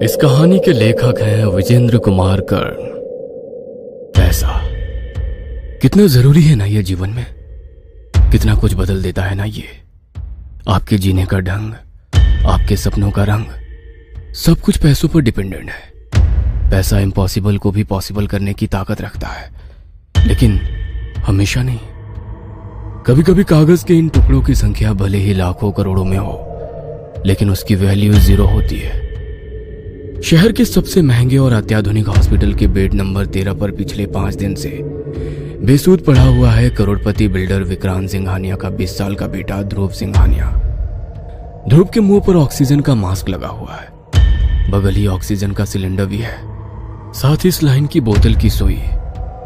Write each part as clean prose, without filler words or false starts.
इस कहानी के लेखक हैं विजेंद्र कुमार कर्ण। पैसा कितना जरूरी है ना ये जीवन में, कितना कुछ बदल देता है ना ये। आपके जीने का ढंग, आपके सपनों का रंग, सब कुछ पैसों पर डिपेंडेंट है। पैसा इम्पॉसिबल को भी पॉसिबल करने की ताकत रखता है, लेकिन हमेशा नहीं। कभी कभी कागज के इन टुकड़ों की संख्या भले ही लाखों करोड़ों में हो, लेकिन उसकी वैल्यू 0 होती है। शहर के सबसे महंगे और अत्याधुनिक हॉस्पिटल के बेड नंबर 13 पर पिछले 5 दिन से बेसूद पड़ा हुआ है करोड़पति बिल्डर विक्रांत सिंघानिया का 20 साल का बेटा ध्रुव सिंघानिया। ध्रुव के मुंह पर ऑक्सीजन का मास्क लगा हुआ है, बगल ही ऑक्सीजन का सिलेंडर भी है, साथ ही स्लाइन की बोतल की सुई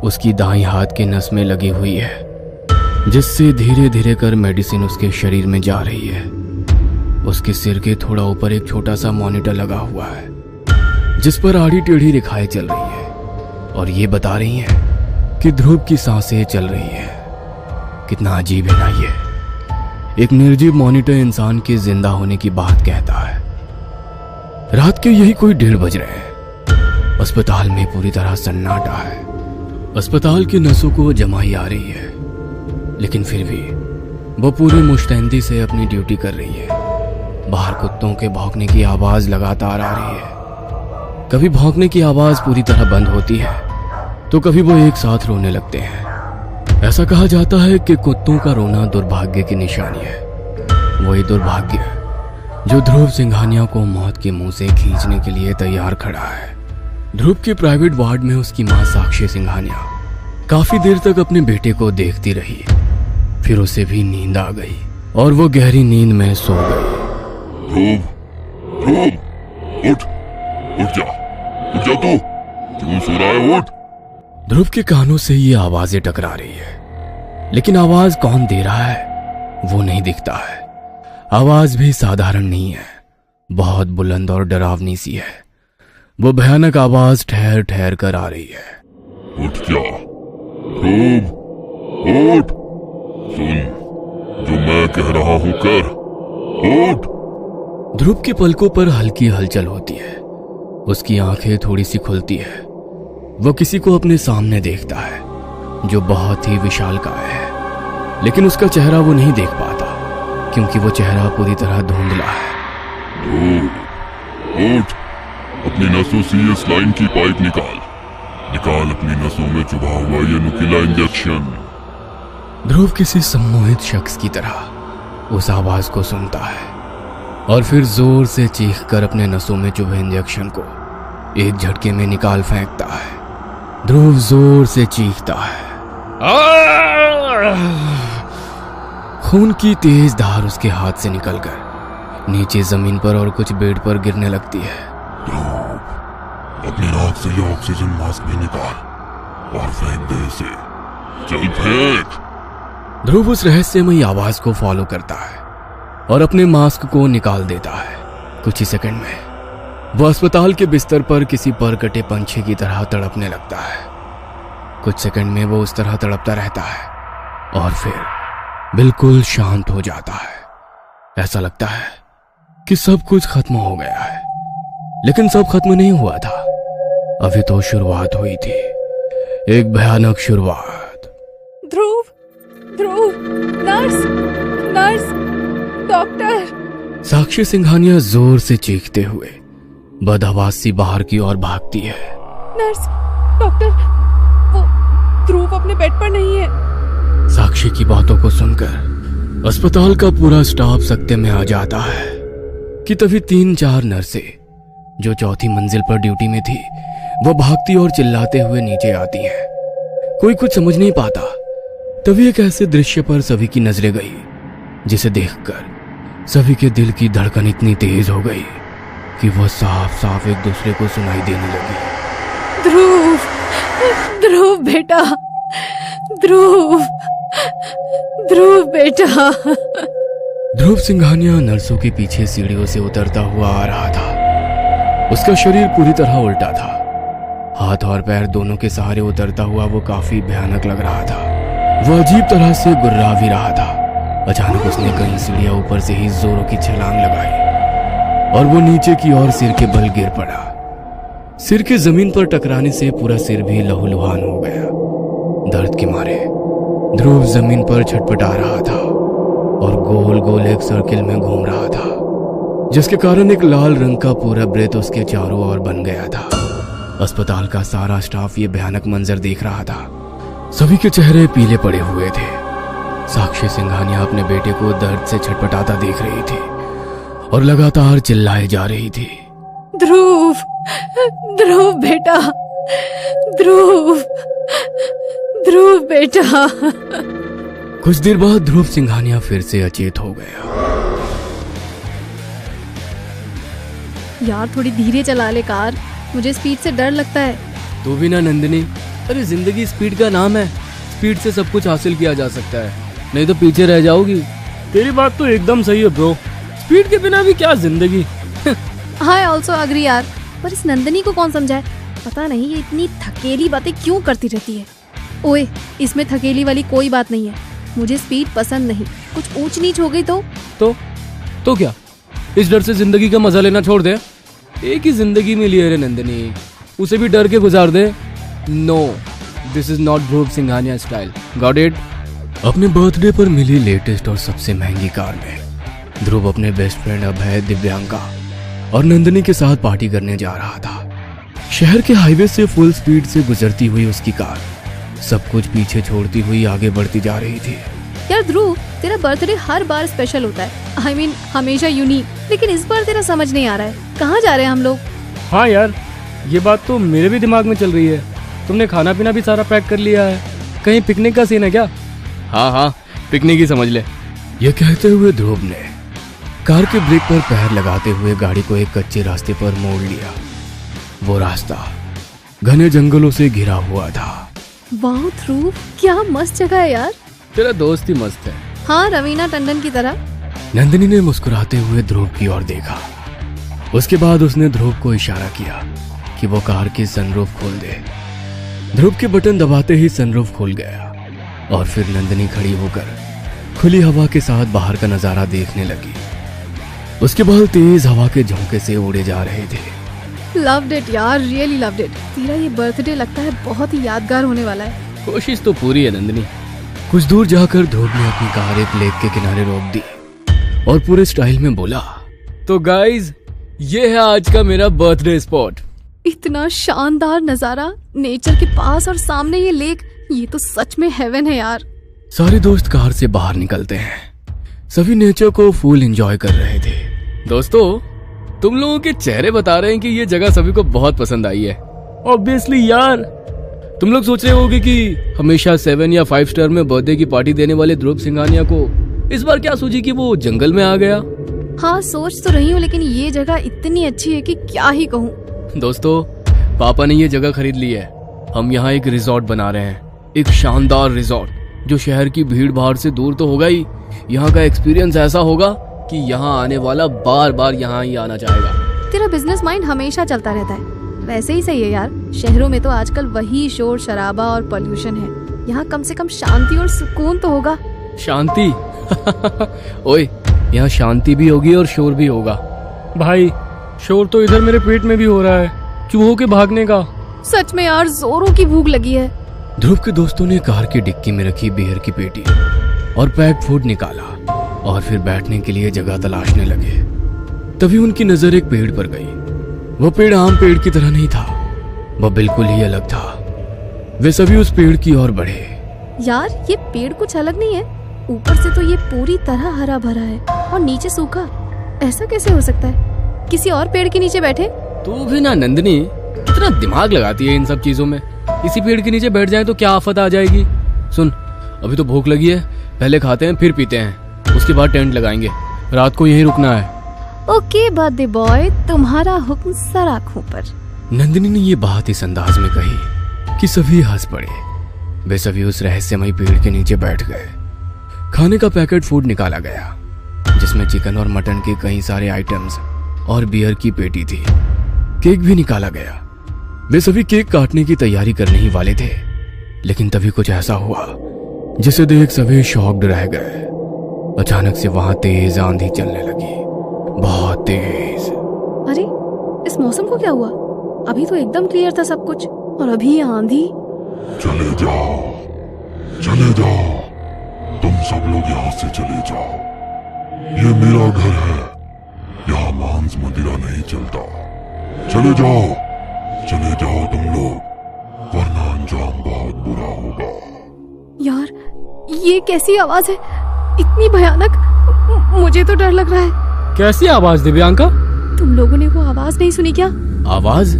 उसकी दाईं हाथ के नस में लगी हुई है, जिससे धीरे धीरे कर मेडिसिन उसके शरीर में जा रही है। उसके सिर के थोड़ा ऊपर एक छोटा सा मॉनिटर लगा हुआ है, जिस पर आड़ी टेढ़ी रेखाएं चल रही है और ये बता रही हैं कि ध्रुव की सांसें चल रही है। कितना अजीब है ना ये। एक निर्जीव मॉनिटर इंसान के जिंदा होने की बात कहता है। रात के यही कोई 1:30 बज रहे हैं। अस्पताल में पूरी तरह सन्नाटा है। अस्पताल की नसों को जमाई आ रही है, लेकिन फिर भी वो पूरी मुस्तैदी से अपनी ड्यूटी कर रही है। बाहर कुत्तों के भौंकने की आवाज लगातार आ रही है। कभी भौंकने की आवाज पूरी तरह बंद होती है, तो कभी वो एक साथ रोने लगते हैं। ऐसा कहा जाता है कि कुत्तों का रोना दुर्भाग्य की निशानी है। वही दुर्भाग्य जो ध्रुव सिंघानिया को मौत के मुंह से खींचने के लिए तैयार खड़ा है। ध्रुव के प्राइवेट वार्ड में उसकी मां साक्षी सिंघानिया काफी देर तक अपने बेटे को देखती रही। फिर उसे भी नींद आ गई और वो गहरी नींद में सो गई। ध्रुव, उठ जा तू, क्यों सो रहा है? उठ। ध्रुव के कानों से ये आवाजें टकरा रही है, लेकिन आवाज कौन दे रहा है वो नहीं दिखता है। आवाज भी साधारण नहीं है, बहुत बुलंद और डरावनी सी है। वो भयानक आवाज ठहर ठहर कर आ रही है। उठ जा ध्रुव, उठ। सुन जो मैं कह रहा हूं, कर। उठ। ध्रुव के पलकों पर हल्की हलचल होती है। उसकी आंखें थोड़ी सी खुलती है। वो किसी को अपने सामने देखता है जो बहुत ही विशालकाय है, लेकिन उसका चेहरा वो नहीं देख पाता, क्योंकि वो चेहरा पूरी तरह धुंधला है। उठ, अपनी नसों से ये स्लाइन की पाइप निकाल अपनी नसों में चुभा हुआ ये नुकीला इंजेक्शन। ध्रुव किसी सम्मोहित शख्स की तरह उस आवाज को सुनता है और फिर जोर से चीखकर अपने नसों में चुभे इंजेक्शन को एक झटके में निकाल फेंकता है। ध्रुव जोर से चीखता है। खून की तेज धार उसके हाथ से निकलकर नीचे जमीन पर और कुछ बेड पर गिरने लगती है। ध्रुव, अपनी नाक से ये ऑक्सीजन मास्क भी निकाल और फेंक दे इसे। चल फेंक। ध्रुव उस रहस्यमयी आवाज को फॉलो करता है और अपने मास्क को निकाल देता है। कुछ ही सेकंड में वह अस्पताल के बिस्तर पर किसी पर कटे पंछी की तरह तड़पने लगता है। कुछ सेकंड में वो उस तरह तड़पता रहता है और फिर बिल्कुल शांत हो जाता है। ऐसा लगता है कि सब कुछ खत्म हो गया है, लेकिन सब खत्म नहीं हुआ था। अभी तो शुरुआत हुई थी, एक भयानक शुरुआत। ध्रुव, नर्स, डॉक्टर। साक्षी सिंघानिया जोर से चीखते हुए बदहवास सी बाहर की ओर भागती है। नर्स, डॉक्टर, वो ध्रुव अपने बेड पर नहीं है। साक्षी की बातों को सुनकर अस्पताल का पूरा स्टाफ सकते में आ जाता है कि तभी 3-4 नर्सें जो चौथी मंजिल पर ड्यूटी में थी, वो भागती और चिल्लाते हुए नीचे आती हैं। कोई कुछ समझ नहीं पाता। तभी एक ऐसे दृश्य पर सभी की नजरें गई, जिसे देखकर सभी के दिल की धड़कन इतनी तेज हो गई कि वह साफ साफ एक दूसरे को सुनाई देने लगी। ध्रुव बेटा, ध्रुव बेटा। ध्रुव सिंघानिया नर्सों के पीछे सीढ़ियों से उतरता हुआ आ रहा था। उसका शरीर पूरी तरह उल्टा था। हाथ और पैर दोनों के सहारे उतरता हुआ वो काफी भयानक लग रहा था। वह अजीब तरह से गुर्रा भी रहा था। अचानक उसने कई सीढ़ियां ऊपर से ही जोरों की छलांग लगाई और वो नीचे की ओर सिर के बल गिर पड़ा। सिर के जमीन पर टकराने से पूरा सिर भी लहूलुहान हो गया। दर्द के मारे ध्रुव जमीन पर छटपटा रहा था और गोल गोल एक सर्किल में घूम रहा था, जिसके कारण एक लाल रंग का पूरा वृत्त उसके चारों ओर बन गया था। अस्पताल का सारा स्टाफ ये भयानक मंजर देख रहा था। सभी के चेहरे पीले पड़े हुए थे। साक्षी सिंघानिया अपने बेटे को दर्द से छटपटाता देख रही थी और लगातार चिल्लाए जा रही थी। ध्रुव, ध्रुव बेटा, ध्रुव, ध्रुव बेटा। कुछ देर बाद ध्रुव सिंघानिया फिर से अचेत हो गया। यार थोड़ी धीरे चला ले कार, मुझे स्पीड से डर लगता है। तू भी ना नंदिनी, अरे जिंदगी स्पीड का नाम है। स्पीड से सब कुछ हासिल किया जा सकता है, नहीं तो पीछे रह जाओगी। तेरी बात तो एकदम सही है ब्रो, स्पीड के बिना भी क्या जिंदगी। आई ऑल्सो अग्री यार, पर इस नंदिनी को कौन समझाए। पता नहीं ये इतनी थकेली बातें क्यों करती रहती है। ओए, इसमें थकेली वाली कोई बात नहीं है। मुझे स्पीड पसंद नहीं। कुछ ऊंच नीच हो गई तो क्या इस डर से जिंदगी का मजा लेना छोड़ दे। एक ही जिंदगी मिली है रे नंदिनी, उसे भी डर के गुजार दे। No, this is not Dhruv Singhania style, got it. अपने बर्थडे पर मिली लेटेस्ट और सबसे महंगी कार में ध्रुव अपने बेस्ट फ्रेंड अभय, दिव्यांका और नंदिनी के साथ पार्टी करने जा रहा था। शहर के हाईवे से फुल स्पीड से गुजरती हुई उसकी कार सब कुछ पीछे छोड़ती हुई आगे बढ़ती जा रही थी। यार ध्रुव, तेरा बर्थडे हर बार स्पेशल होता है। आई मीन हमेशा यूनिक, लेकिन इस बार तेरा समझ नहीं आ रहा है। कहाँ जा रहे हैं हम लोग? हाँ यार, ये बात तो मेरे भी दिमाग में चल रही है। तुमने खाना पीना भी सारा पैक कर लिया है? कहीं पिकनिक का सीन है क्या? हाँ, पिकनिक ही समझ ले। ये कहते हुए ध्रुव ने कार के ब्रेक पर पैर लगाते हुए गाड़ी को एक कच्चे रास्ते पर मोड़ लिया। वो रास्ता घने जंगलों से घिरा हुआ था। वाह ध्रुव, क्या मस्त जगह है यार। तेरा दोस्त ही मस्त है। हाँ, रवीना टंडन की तरह। नंदिनी ने मुस्कुराते हुए ध्रुव की ओर देखा। उसके बाद उसने ध्रुव को इशारा किया कि वो कार की सनरूफ खोल दे। ध्रुव के बटन दबाते ही सनरूफ खुल गया और फिर नंदिनी खड़ी होकर खुली हवा के साथ बाहर का नजारा देखने लगी। उसके बाल तेज हवा के झोंके से उड़े जा रहे थे। लव्ड इट यार, रियली लव्ड इट। तेरा ये बर्थडे लगता है बहुत ही यादगार होने वाला है। कोशिश तो पूरी है नंदिनी। कुछ दूर जाकर ध्रुव ने अपनी कार एक लेक के किनारे रोक दी और पूरे स्टाइल में बोला, तो गाइज ये है आज का मेरा बर्थडे स्पॉट। इतना शानदार नजारा, नेचर के पास और सामने ये लेक, ये तो सच में हेवन है यार। सारे दोस्त कार से बाहर निकलते हैं। सभी नेचर को फुल एंजॉय कर रहे थे। दोस्तों, तुम लोगों के चेहरे बता रहे हैं कि ये जगह सभी को बहुत पसंद आई है। ऑब्वियसली यार। तुम लोग सोच रहे होगे कि हमेशा 7 या 5 स्टार में बर्थडे की पार्टी देने वाले ध्रुव सिंघानिया को इस बार क्या सूझी कि वो जंगल में आ गया। हाँ, सोच तो रही हूँ, लेकिन ये जगह इतनी अच्छी है कि क्या ही कहूँ। दोस्तों, पापा ने ये जगह खरीद ली है। हम यहाँ एक रिजॉर्ट बना रहे हैं, एक शानदार रिजॉर्ट जो शहर की भीड़ भाड़ से दूर तो होगा ही, यहाँ का एक्सपीरियंस ऐसा होगा कि यहाँ आने वाला बार बार यहाँ ही आना चाहेगा। तेरा बिजनेस माइंड हमेशा चलता रहता है। वैसे ही सही है यार, शहरों में तो आजकल वही शोर शराबा और पोल्यूशन है। यहाँ कम से कम शांति और सुकून तो होगा। शांति? ओए, यहाँ शांति भी होगी और शोर भी होगा। भाई, शोर तो इधर मेरे पेट में भी हो रहा है, चूहों के भागने का। सच में यार, जोरों की भूख लगी है। ध्रुव के दोस्तों ने कार की डिक्की में रखी बियर की पेटी और पैक्ड फूड निकाला और फिर बैठने के लिए जगह तलाशने लगे। तभी उनकी नजर एक पेड़ पर गई। वो पेड़ आम पेड़ की तरह नहीं था, वह बिल्कुल ही अलग था। वे सभी उस पेड़ की ओर बढ़े। यार, ये पेड़ कुछ अलग नहीं है। ऊपर से तो ये पूरी तरह हरा भरा है और नीचे सूखा। ऐसा कैसे हो सकता है? किसी और पेड़ के नीचे बैठे? तू भी ना नंदिनी, कितना दिमाग लगाती है इन सब चीजों में। इसी पेड़ के नीचे बैठ जाए तो क्या आफत आ जाएगी। सुन, अभी तो भूख लगी है, पहले खाते हैं फिर पीते हैं, उसके बाद टेंट लगाएंगे। रात को यहीं रुकना है। ओके बर्थडे बॉय, तुम्हारा हुक्म सर आँखों पर। नंदिनी ने ये बात इस अंदाज में कही कि सभी हंस पड़े। वे सभी उस रहस्यमय पेड़ के नीचे बैठ गए। खाने का पैकेट फूड निकाला गया जिसमें चिकन और मटन के कई सारे आइटम्स और बियर की पेटी थी। केक भी निकाला गया। वे सभी केक काटने की तैयारी करने ही वाले थे, लेकिन तभी कुछ ऐसा हुआ जिसे देख सभी शॉक्ड रह गए। अचानक से वहां तेज आंधी चलने लगी, बहुत तेज। इस मौसम को क्या हुआ? अभी तो एकदम क्लियर था सब कुछ, और अभी ये आंधी। चले जाओ, चले जाओ, तुम सब लोग यहाँ से चले जाओ। ये मेरा घर है, यहाँ मांस मदिरा नहीं चलता। चले जाओ तुम लोग, वरना अंजाम बहुत बुरा होगा। यार, ये कैसी आवाज है? इतनी भयानक। मुझे तो डर लग रहा है। कैसी आवाज दिव्यांका? तुम लोगों ने वो आवाज नहीं सुनी क्या? आवाज?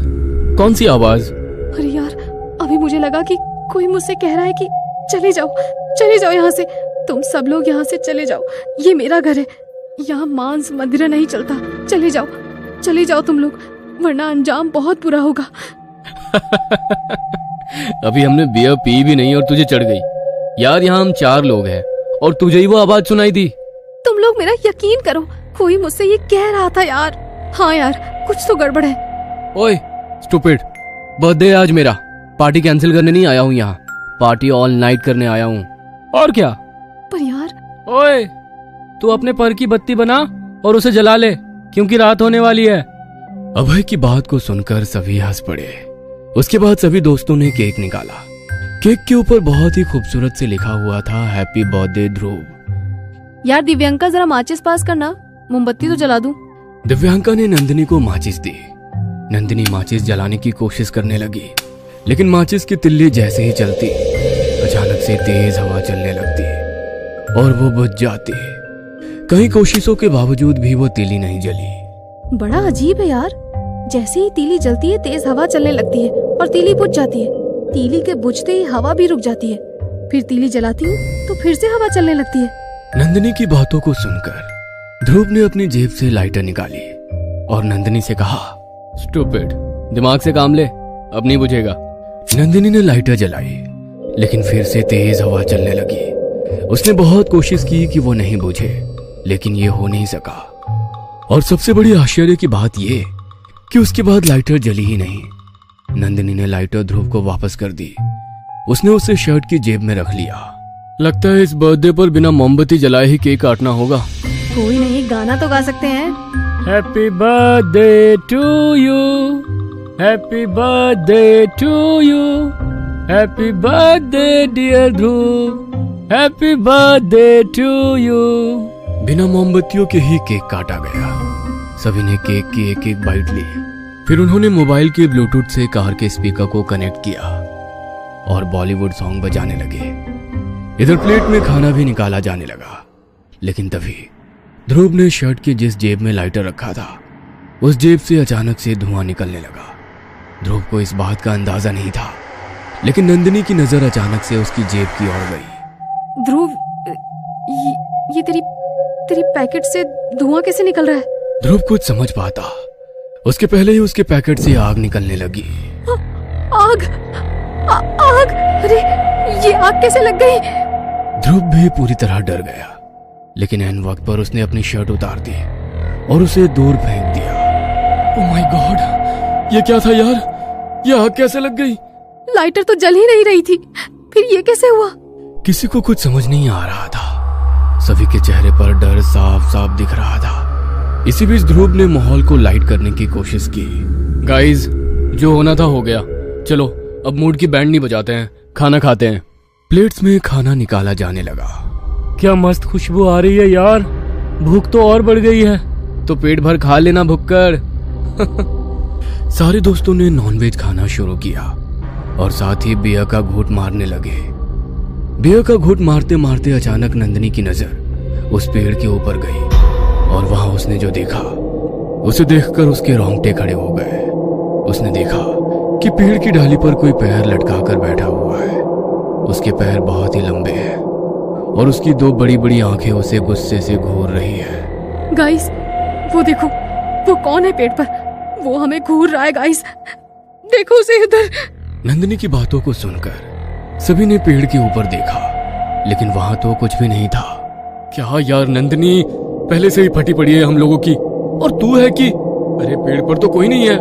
कौन सी आवाज? अरे यार, अभी मुझे लगा कि कोई मुझसे कह रहा है कि चले जाओ यहाँ से। तुम सब लोग यहाँ से चले जाओ, ये मेरा घर है, यहाँ मांस मदिरा नहीं चलता। चले जाओ तुम लोग, वरना अंजाम बहुत बुरा होगा। अभी हमने बियर पी भी नहीं और तुझे चढ़ गई। यार, यहाँ हम 4 लोग हैं और तुझे ही वो आवाज सुनाई दी। तुम लोग मेरा यकीन करो, कोई मुझसे ये कह रहा था यार। हाँ यार, कुछ तो गड़बड़ है। ओए स्टूपिड, बर्थडे है आज मेरा, पार्टी कैंसिल करने नहीं आया हूँ यहाँ, पार्टी ऑल नाइट करने आया हूँ। और क्या? पर यार। ओए, तू अपने पर की बत्ती बना और उसे जला ले, क्योंकि रात होने वाली है। अभय की बात को सुनकर सभी हंस पड़े। उसके बाद सभी दोस्तों ने केक निकाला। केक के ऊपर बहुत ही खूबसूरत से लिखा हुआ था, हैप्पी बर्थडे ध्रुव। यार दिव्यांका, जरा माचिस पास करना, मोमबत्ती तो जला दूं। दिव्यांका ने नंदिनी को माचिस दी। नंदिनी माचिस जलाने की कोशिश करने लगी, लेकिन माचिस की तिल्ली जैसे ही चलती, अचानक से तेज हवा चलने लगती और वो बुझ जाती। कई कोशिशों के बावजूद भी वो तिल्ली नहीं जली। बड़ा अजीब है यार, जैसे ही तीली जलती है तेज हवा चलने लगती है और तीली बुझ जाती है। तीली के बुझते ही हवा भी रुक जाती है, फिर तीली जलाती हूँ तो फिर से हवा चलने लगती है। नंदिनी की बातों को सुनकर ध्रुव ने अपनी जेब से लाइटर निकाली और नंदिनी से कहा, स्टूपिड, दिमाग से काम ले, अब नहीं बुझेगा। नंदिनी ने लाइटर जलाई, लेकिन फिर से तेज हवा चलने लगी। उसने बहुत कोशिश की कि वो नहीं बुझे, लेकिन ये हो नहीं सका। और सबसे बड़ी आश्चर्य की बात ये कि उसके बाद लाइटर जली ही नहीं। नंदिनी ने लाइटर ध्रुव को वापस कर दी। उसने उसे शर्ट की जेब में रख लिया। लगता है इस बर्थडे पर बिना मोमबत्ती जलाए ही केक काटना होगा। कोई नहीं, गाना तो गा सकते हैं। Happy birthday to you, happy birthday to you, happy birthday dear Dhruv, happy birthday to you. बिना मोमबत्तियों के ही केक काटा गया। सभी ने केक की एक एक बाइट ली। फिर उन्होंने मोबाइल के ब्लूटूथ से कार के स्पीकर को कनेक्ट किया और बॉलीवुड सॉन्ग बजाने लगे। इधर प्लेट में खाना भी निकाला जाने लगा। लेकिन तभी ध्रुव ने शर्ट की जिस जेब में लाइटर रखा था, उस जेब से अचानक से धुआं निकलने लगा। ध्रुव को इस बात का अंदाजा नहीं था, लेकिन नंदिनी की नजर अचानक से उसकी जेब की ओर गई। ध्रुव, ये तेरी पैकेट से धुआं कैसे निकल रहा है? ध्रुव कुछ समझ पाता उसके पहले ही उसके पैकेट से आग निकलने लगी। आग! आग! अरे, ये आग कैसे लग गई? ध्रुव भी पूरी तरह डर गया, लेकिन एन वक्त पर उसने अपनी शर्ट उतार दी और उसे दूर फेंक दिया। ओह माय गॉड, ये क्या था यार? ये आग कैसे लग गई? लाइटर तो जल ही नहीं रही थी, फिर ये कैसे हुआ? किसी को कुछ समझ नहीं आ रहा था। सभी के चेहरे पर डर साफ साफ दिख रहा था। इसी बीच ध्रुव ने माहौल को लाइट करने की कोशिश की। गाइस, जो होना था हो गया, चलो अब मूड की बैंड नहीं बजाते हैं, खाना खाते हैं। प्लेट्स में खाना निकाला जाने लगा। क्या मस्त खुशबू आ रही है यार, भूख तो और बढ़ गई है। तो पेट भर खा लेना भुक्कड़। सारे दोस्तों ने नॉनवेज खाना शुरू किया और साथ ही बियर का घूंट मारने लगे। बियर का घूंट मारते मारते अचानक नंदिनी की नजर उस पेड़ के ऊपर गई और वहां उसने जो देखा, उसे देखकर उसके रोंगटे खड़े हो गए। उसने देखा कि पेड़ की डाली पर कोई पैर लटकाकर बैठा हुआ है। उसके पैर बहुत ही लंबे हैं और उसकी 2 बड़ी बड़ी आंखें उसे गुस्से से घूर रही है। गाइस, वो देखो, वो कौन है पेड़ पर? वो हमें घूर रहा है गाइस, देखो उसे इधर। नंदिनी की बातों को सुनकर सभी ने पेड़ के ऊपर देखा, लेकिन वहां तो कुछ भी नहीं था। क्या यार नंदिनी, पहले से ही फटी पड़ी है हम लोगों की, और तू है कि? अरे पेड़ पर तो कोई नहीं है।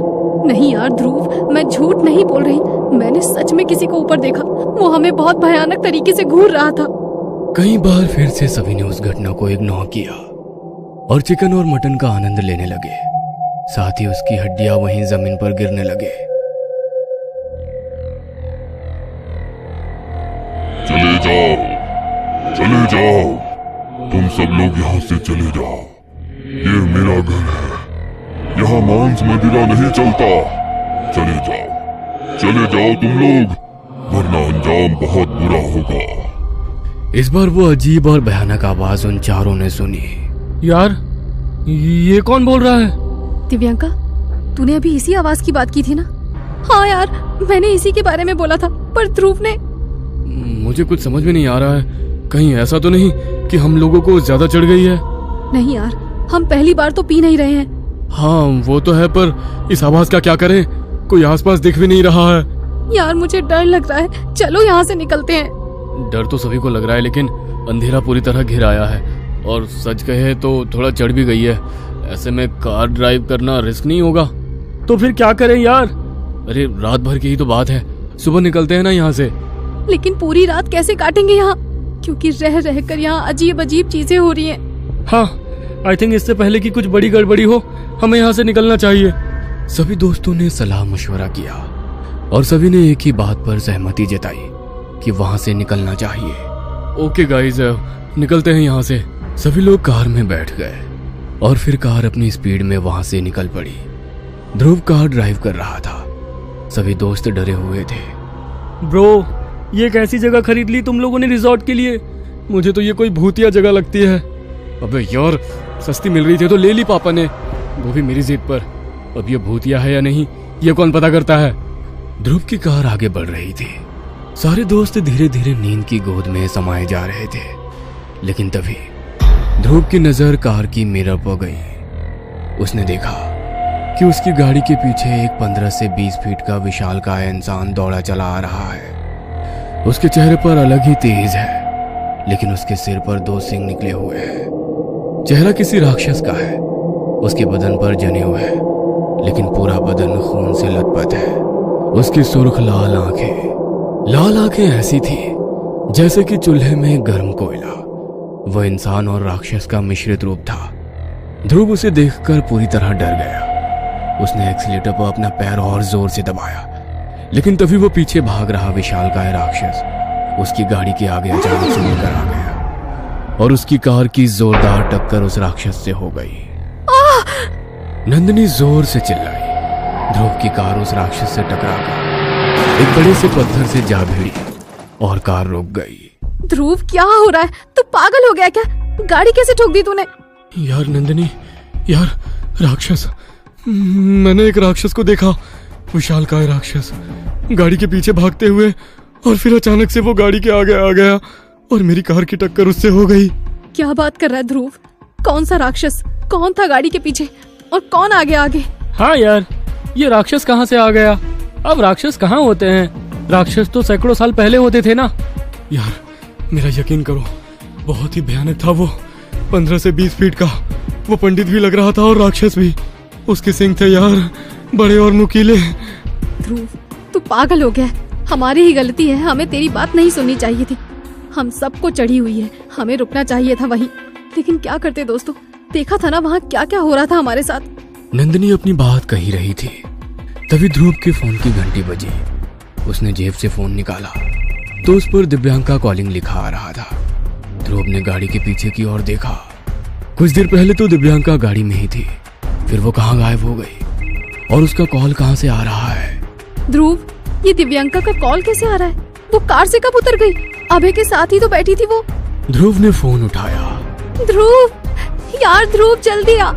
नहीं यार ध्रुव, मैं झूठ नहीं बोल रही, मैंने सच में किसी को ऊपर देखा। वो हमें बहुत भयानक तरीके से घूर रहा था। कई बार फिर से सभी ने उस घटना को इग्नोर किया और चिकन और मटन का आनंद लेने लगे। साथ ही उसकी हड्डियां वहीं जमीन पर गिरने लगे। चले जाओ, चले जाओ, तुम सब लोग यहाँ से चले जाओ। ये मेरा घर है, यहाँ मांस मदिरा नहीं चलता। चले जाओ तुम लोग, वरना अंजाम बहुत बुरा होगा। इस बार वो अजीब और भयानक आवाज उन चारों ने सुनी। यार, ये कौन बोल रहा है? दिव्यांका, तूने अभी इसी आवाज की बात की थी ना? हाँ यार, मैंने इसी के बारे में बोला था, पर ध्रुव ने। मुझे कुछ समझ में नहीं आ रहा है। कहीं ऐसा तो नहीं कि हम लोगों को ज्यादा चढ़ गई है? नहीं यार, हम पहली बार तो पी नहीं रहे हैं। हाँ वो तो है, पर इस आवाज का क्या करें? कोई आसपास दिख भी नहीं रहा है। यार मुझे डर लग रहा है, चलो यहाँ से निकलते हैं। डर तो सभी को लग रहा है, लेकिन अंधेरा पूरी तरह घिर आया है और सच कहे तो थोड़ा चढ़ भी गई है। ऐसे में कार ड्राइव करना रिस्क नहीं होगा। तो फिर क्या करें यार? अरे रात भर की ही तो बात है, सुबह निकलते हैं ना यहाँ से। लेकिन पूरी रात कैसे काटेंगे यहाँ? क्योंकि रह रह कर यहाँ अजीब अजीब चीजें हो रही हैं। हाँ, आई थिंक इससे पहले कि कुछ बड़ी गड़बड़ी हो, हमें यहाँ से निकलना चाहिए। सभी दोस्तों ने सलाह मशवरा किया और सभी ने एक ही बात पर सहमति जताई कि वहां से निकलना चाहिए। ओके गाइस, निकलते हैं यहाँ से। सभी लोग कार में बैठ गए और फिर कार अपनी स्पीड में वहां से निकल पड़ी। ध्रुव कार ड्राइव कर रहा था। सभी दोस्त डरे हुए थे। ब्रो, ये कैसी जगह खरीद ली तुम लोगों ने रिजॉर्ट के लिए? मुझे तो ये कोई भूतिया जगह लगती है। अबे यार, सस्ती मिल रही थी तो ले ली पापा ने, वो भी मेरी जिद पर। अब ये भूतिया है या नहीं, ये कौन पता करता है। ध्रुव की कार आगे बढ़ रही थी। सारे दोस्त धीरे धीरे नींद की गोद में समाये जा रहे थे, लेकिन तभी ध्रुव की नजर कार की मिरर पर गई। उसने देखा कि उसकी गाड़ी के पीछे एक 15 से 20 फीट का विशालकाय इंसान दौड़ा चला आ रहा है। उसके चेहरे पर अलग ही तेज है, लेकिन उसके सिर पर 2 सींग निकले हुए हैं। चेहरा किसी राक्षस का है। उसके बदन पर जने हुए हैं, लेकिन पूरा बदन खून से लथपथ है। उसकी सुर्ख लाल आंखें ऐसी थी जैसे कि चूल्हे में गर्म कोयला। वह इंसान और राक्षस का मिश्रित रूप था। ध्रुव उसे देखकर पूरी तरह डर गया। उसने एक्सीलेटर पर अपना पैर और जोर से दबाया, लेकिन तभी वो पीछे भाग रहा विशालकाय राक्षस उसकी गाड़ी के आगे अचानक से लेकर आ गया और उसकी कार की जोरदार टक्कर उस राक्षस से हो गई। नंदिनी जोर से चिल्लाई। ध्रुव की कार उस राक्षस से टकरा गई, एक बड़े से पत्थर से जा भिड़ी और कार रुक गई। ध्रुव, क्या हो रहा है? तू पागल हो गया क्या? गाड़ी कैसे ठोक दी तूने? यार नंदिनी, यार राक्षस, मैंने एक राक्षस को देखा, विशालकाय राक्षस, गाड़ी के पीछे भागते हुए, और फिर अचानक से वो गाड़ी के आगे आ गया और मेरी कार की टक्कर उससे हो गई। क्या बात कर रहा है ध्रुव? कौन सा राक्षस? कौन था गाड़ी के पीछे और कौन आगे आगे? हाँ यार, ये राक्षस कहाँ से आ गया? अब राक्षस कहाँ होते हैं? राक्षस तो सैकड़ों साल पहले होते थे ना। यार मेरा यकीन करो, बहुत ही भयानक था वो। 15 से 20 फीट का वो पंडित भी लग रहा था और राक्षस भी। उसके सिंग थे यार, बड़े और नुकीले। ध्रुव, तू पागल हो गया। हमारी ही गलती है, हमें तेरी बात नहीं सुननी चाहिए थी। हम सबको चढ़ी हुई है, हमें रुकना चाहिए था वहीं। लेकिन क्या करते दोस्तों, देखा था ना वहाँ क्या क्या हो रहा था हमारे साथ। नंदिनी अपनी बात कही रही थी, तभी ध्रुव के फोन की घंटी बजी। उसने जेब से फोन निकाला तो उस पर दिव्यांका कॉलिंग लिखा आ रहा था। ध्रुव ने गाड़ी के पीछे की ओर देखा। कुछ देर पहले तो दिव्यांका गाड़ी में ही थी, फिर वो कहाँ गायब हो गई और उसका कॉल कहाँ से आ रहा है? ध्रुव, ये दिव्यांका का कॉल कैसे आ रहा है? वो कार से कब उतर गई? अभय के साथ ही तो बैठी थी वो। ध्रुव ने फोन उठाया। ध्रुव, यार ध्रुव, जल्दी आ,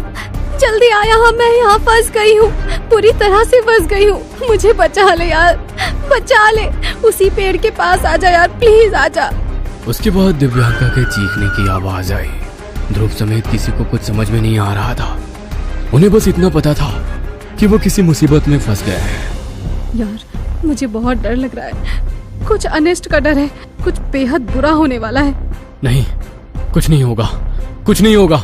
जल्दी आ यहाँ, मैं यहाँ फंस गई हूँ, पूरी तरह से फंस गई हूँ। मुझे बचा ले यार, बचा ले। उसी पेड़ के पास आ जा यार, प्लीज आ जा। उसके बाद दिव्यांका के चीखने की आवाज आई। ध्रुव समेत किसी को कुछ समझ में नहीं आ रहा था। उन्हें बस इतना पता था कि वो किसी मुसीबत में फंस गए हैं। यार मुझे बहुत डर लग रहा है, कुछ अनिष्ट का डर है, कुछ बेहद बुरा होने वाला है। नहीं, कुछ नहीं होगा, कुछ नहीं होगा।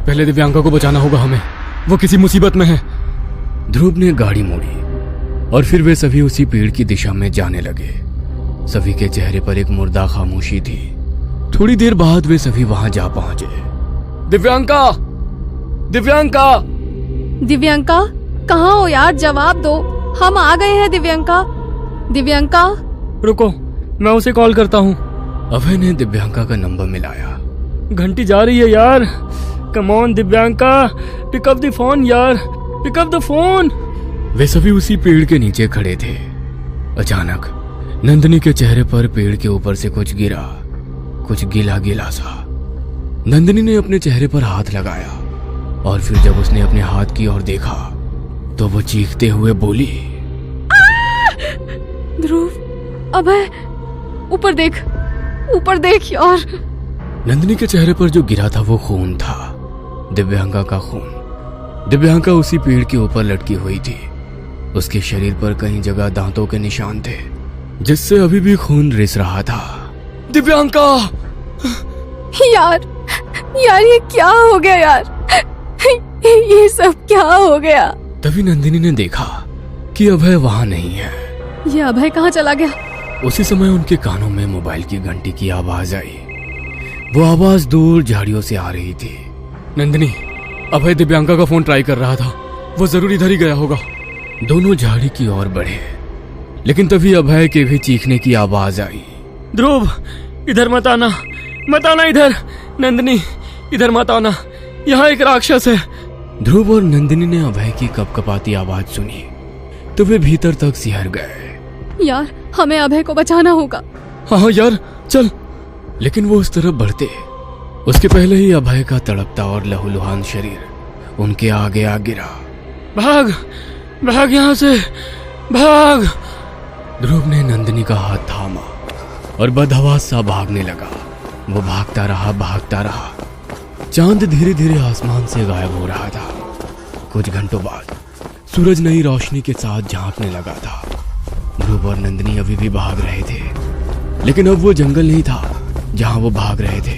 पहले दिव्यांका को बचाना होगा हमें, वो किसी मुसीबत में है। ध्रुव ने गाड़ी मोड़ी और फिर वे सभी उसी पेड़ की दिशा में जाने लगे। सभी के चेहरे पर एक मुर्दा खामोशी थी। थोड़ी देर बाद वे सभी वहां जा पहुंचे। दिव्यांका, दिव्यांका, दिव्यंका, कहाँ हो यार? जवाब दो, हम आ गए हैं। दिव्यंका, दिव्यंका। रुको, मैं उसे कॉल करता हूँ। अभय ने दिव्यांका का नंबर मिलाया। घंटी जा रही है यार। Come on Divyanka, pick up the phone यार, पिक अप द फोन। वे सभी उसी पेड़ के नीचे खड़े थे। अचानक नंदिनी के चेहरे पर पेड़ के ऊपर से कुछ गिरा, कुछ गीला गीला सा। नंदिनी ने अपने चेहरे पर हाथ लगाया और फिर जब उसने अपने हाथ की ओर देखा तो वो चीखते हुए बोली, ध्रुव, अभय, ऊपर देख, ऊपर देख यार। नंदिनी के चेहरे पर जो गिरा था वो खून था, दिव्यांका का खून। दिव्यांका उसी पेड़ के ऊपर लटकी हुई थी। उसके शरीर पर कई जगह दांतों के निशान थे, जिससे अभी भी खून रिस रहा था। दिव्यांका! यार, यार ये क्या हो गया यार? ये सब क्या हो गया? तभी नंदिनी ने देखा कि अभय वहां नहीं है। ये अभय कहाँ चला गया? उसी समय उनके कानों में मोबाइल की घंटी की आवाज आई। वो आवाज दूर झाड़ियों से आ रही थी। नंदिनी, अभय दिव्यांका का फोन ट्राई कर रहा था, वो जरूर इधर ही गया होगा। दोनों झाड़ी की ओर बढ़े, लेकिन तभी अभय के भी चीखने की आवाज आई। ध्रुव, इधर मत आना, मत आना इधर। नंदिनी, इधर मत आना, यहाँ एक राक्षस है। ध्रुव और नंदिनी ने अभय की कपकपाती आवाज सुनी तो वे भीतर तक सिहर गए। यार, हमें अभय को बचाना होगा। हाँ यार, चल। लेकिन वो उस तरफ बढ़ते, उसके पहले ही अभय का तड़पता और लहूलुहान शरीर उनके आगे आ गिरा। भाग, भाग यहाँ से, भाग। ध्रुव ने नंदिनी का हाथ थामा और बदहवास सा भागने लगा। वो भागता रहा, भागता रहा। चांद धीरे धीरे आसमान से गायब हो रहा था। कुछ घंटों बाद सूरज नई रोशनी के साथ झांकने लगा था। ध्रुव और नंदिनी अभी भी भाग रहे थे, लेकिन अब वो जंगल नहीं था जहां वो भाग रहे थे।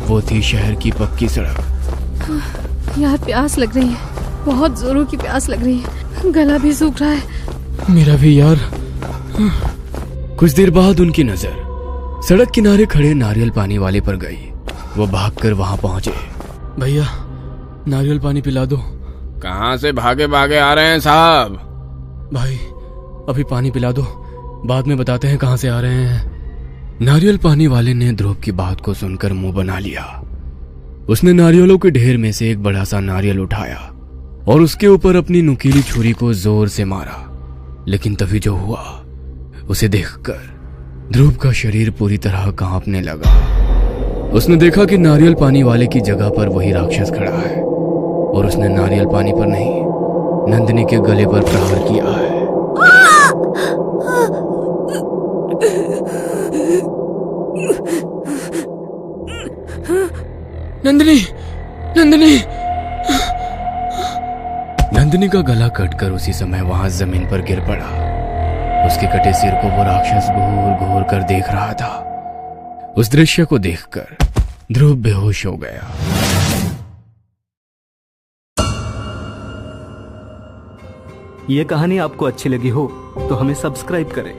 वो थी शहर की पक्की सड़क। यार, प्यास लग रही है, बहुत जोरों की प्यास लग रही है, गला भी सूख रहा है। मेरा भी यार। कुछ देर बाद उनकी नजर सड़क किनारे खड़े नारियल पानी वाले पर गई। वो भागकर वहां पहुंचे। भैया, नारियल पानी पिला दो। कहां से भागे भागे आ रहे हैं साहब? भाई, अभी पानी पिला दो, बाद में बताते हैं कहां से आ रहे हैं। नारियल पानी वाले ने ध्रुव की बात को सुनकर मुंह बना लिया। उसने नारियलों के ढेर में से एक बड़ा सा नारियल उठाया और उसके ऊपर अपनी नुकीली छुरी को जोर से मारा। लेकिन तभी जो हुआ उसे देखकर ध्रुव का शरीर पूरी तरह कांपने लगा। उसने देखा कि नारियल पानी वाले की जगह पर वही राक्षस खड़ा है और उसने नारियल पानी पर नहीं, नंदिनी के गले पर प्रहार किया है। नंदिनी, नंदिनी। नंदिनी का गला कटकर उसी समय वहां जमीन पर गिर पड़ा। उसके कटे सिर को वो राक्षस घूर घूर कर देख रहा था। उस दृश्य को देखकर ध्रुव बेहोश हो गया। ये कहानी आपको अच्छी लगी हो तो हमें सब्सक्राइब करें,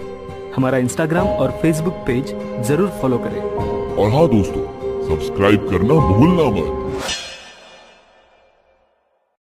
हमारा इंस्टाग्राम और फेसबुक पेज जरूर फॉलो करें। और हाँ दोस्तों, सब्सक्राइब करना भूलना मत।